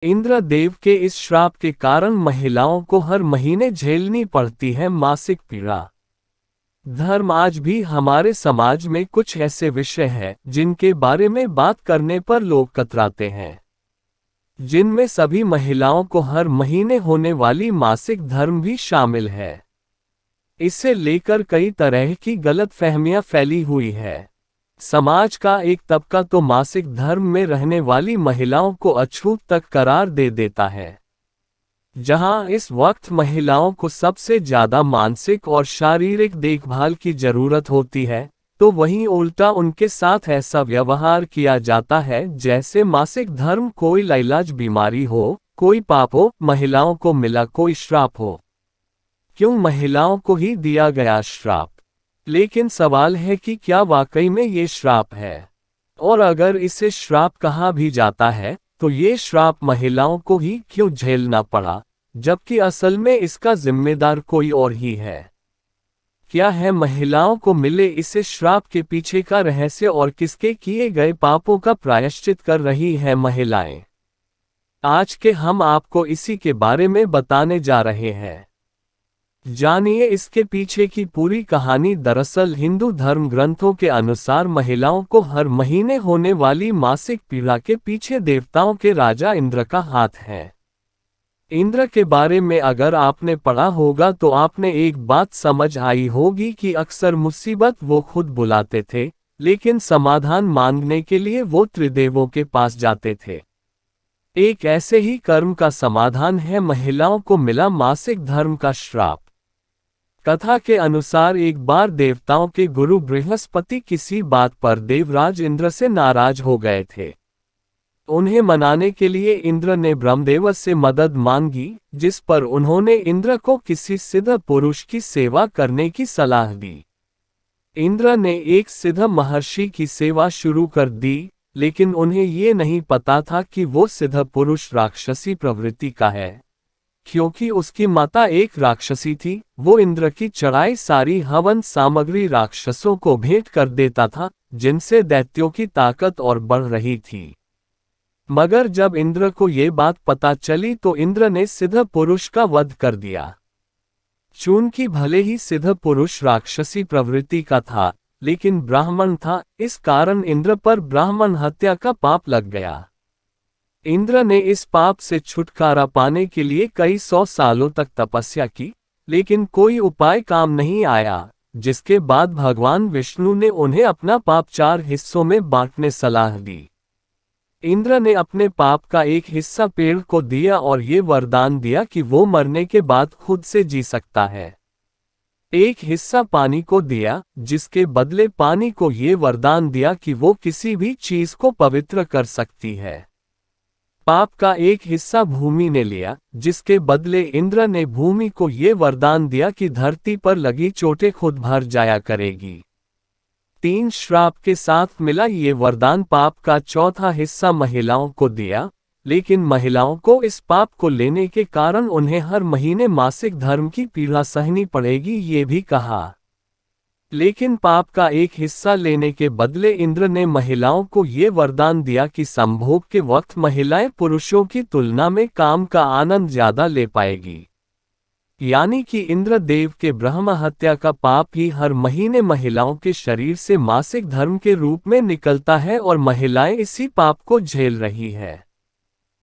इंद्रदेव के इस श्राप के कारण महिलाओं को हर महीने झेलनी पड़ती है मासिक पीड़ा। धर्म आज भी हमारे समाज में कुछ ऐसे विषय हैं जिनके बारे में बात करने पर लोग कतराते हैं, जिनमें सभी महिलाओं को हर महीने होने वाली मासिक धर्म भी शामिल है। इसे लेकर कई तरह की गलतफहमियां फैली हुई है। समाज का एक तबका तो मासिक धर्म में रहने वाली महिलाओं को अछूत तक करार दे देता है। जहां इस वक्त महिलाओं को सबसे ज्यादा मानसिक और शारीरिक देखभाल की जरूरत होती है, तो वहीं उल्टा उनके साथ ऐसा व्यवहार किया जाता है जैसे मासिक धर्म कोई लाइलाज बीमारी हो, कोई पाप हो, महिलाओं को मिला कोई श्राप हो। क्यों महिलाओं को ही दिया गया श्राप? लेकिन सवाल है कि क्या वाकई में ये श्राप है? और अगर इसे श्राप कहा भी जाता है, तो ये श्राप महिलाओं को ही क्यों झेलना पड़ा, जबकि असल में इसका जिम्मेदार कोई और ही है? क्या है महिलाओं को मिले इसे श्राप के पीछे का रहस्य और किसके किए गए पापों का प्रायश्चित कर रही है महिलाएं? आज के हम आपको इसी के बारे में बताने जा रहे हैं। जानिए इसके पीछे की पूरी कहानी। दरअसल हिंदू धर्म ग्रंथों के अनुसार महिलाओं को हर महीने होने वाली मासिक पीड़ा के पीछे देवताओं के राजा इंद्र का हाथ है। इंद्र के बारे में अगर आपने पढ़ा होगा तो आपने एक बात समझ आई होगी कि अक्सर मुसीबत वो खुद बुलाते थे, लेकिन समाधान मांगने के लिए वो त्रिदेवों के पास जाते थे। एक ऐसे ही कर्म का समाधान है महिलाओं को मिला मासिक धर्म का श्राप। कथा के अनुसार एक बार देवताओं के गुरु बृहस्पति किसी बात पर देवराज इंद्र से नाराज हो गए थे। उन्हें मनाने के लिए इंद्र ने ब्रह्मदेव से मदद मांगी, जिस पर उन्होंने इंद्र को किसी सिद्ध पुरुष की सेवा करने की सलाह दी। इंद्र ने एक सिद्ध महर्षि की सेवा शुरू कर दी, लेकिन उन्हें ये नहीं पता था कि वो सिद्ध पुरुष राक्षसी प्रवृत्ति का है। क्योंकि उसकी माता एक राक्षसी थी, वो इंद्र की चढ़ाई सारी हवन सामग्री राक्षसों को भेंट कर देता था, जिनसे दैत्यों की ताकत और बढ़ रही थी। मगर जब इंद्र को ये बात पता चली तो इंद्र ने सिद्ध पुरुष का वध कर दिया। चूंकि भले ही सिद्ध पुरुष राक्षसी प्रवृत्ति का था, लेकिन ब्राह्मण था, इस कारण इंद्र पर ब्राह्मण हत्या का पाप लग गया। इंद्र ने इस पाप से छुटकारा पाने के लिए कई 100 सालों तक तपस्या की, लेकिन कोई उपाय काम नहीं आया, जिसके बाद भगवान विष्णु ने उन्हें अपना पाप 4 हिस्सों में बांटने सलाह दी। इंद्र ने अपने पाप का एक हिस्सा पेड़ को दिया और ये वरदान दिया कि वो मरने के बाद खुद से जी सकता है। एक हिस्सा पानी को दिया, जिसके बदले पानी को ये वरदान दिया कि वो किसी भी चीज को पवित्र कर सकती है। पाप का एक हिस्सा भूमि ने लिया, जिसके बदले इंद्र ने भूमि को ये वरदान दिया कि धरती पर लगी चोटें खुद भर जाया करेगी। 3 श्राप के साथ मिला ये वरदान पाप का चौथा हिस्सा महिलाओं को दिया, लेकिन महिलाओं को इस पाप को लेने के कारण उन्हें हर महीने मासिक धर्म की पीड़ा सहनी पड़ेगी ये भी कहा। लेकिन पाप का एक हिस्सा लेने के बदले इंद्र ने महिलाओं को ये वरदान दिया कि संभोग के वक्त महिलाएं पुरुषों की तुलना में काम का आनंद ज्यादा ले पाएगी। यानी कि इंद्रदेव के ब्रह्म हत्या का पाप ही हर महीने महिलाओं के शरीर से मासिक धर्म के रूप में निकलता है और महिलाएं इसी पाप को झेल रही है।